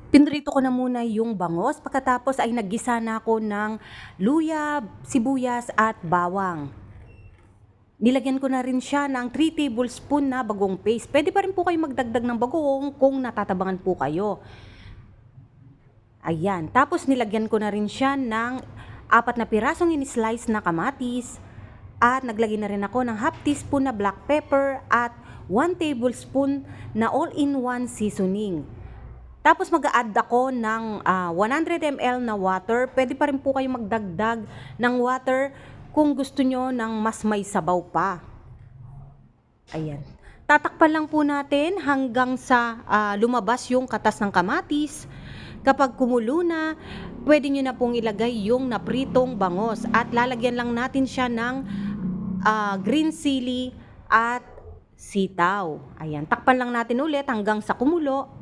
Pinrito ko na muna yung bangos, pagkatapos ay naggisa na ako ng luya, sibuyas at bawang. Nilagyan ko na rin siya ng 3 tablespoon na bagong paste. Pwede pa rin po kayo magdagdag ng bagoong kung natatabangan po kayo. Ayan, tapos nilagyan ko na rin siya ng 4 na pirasong in-slice na kamatis at naglagay na rin ako ng half teaspoon na black pepper at 1 tablespoon na all-in-one seasoning. Tapos mag-a-add ako ng 100 ml na water. Pwede pa rin po kayo magdagdag ng water kung gusto nyo ng mas may sabaw pa. Ayan. Tatakpan lang po natin hanggang sa lumabas yung katas ng kamatis. Kapag kumulo na, pwede nyo na pong ilagay yung napritong bangos at lalagyan lang natin siya ng green chili at sitaw. Ayan, takpan lang natin ulit hanggang sa kumulo.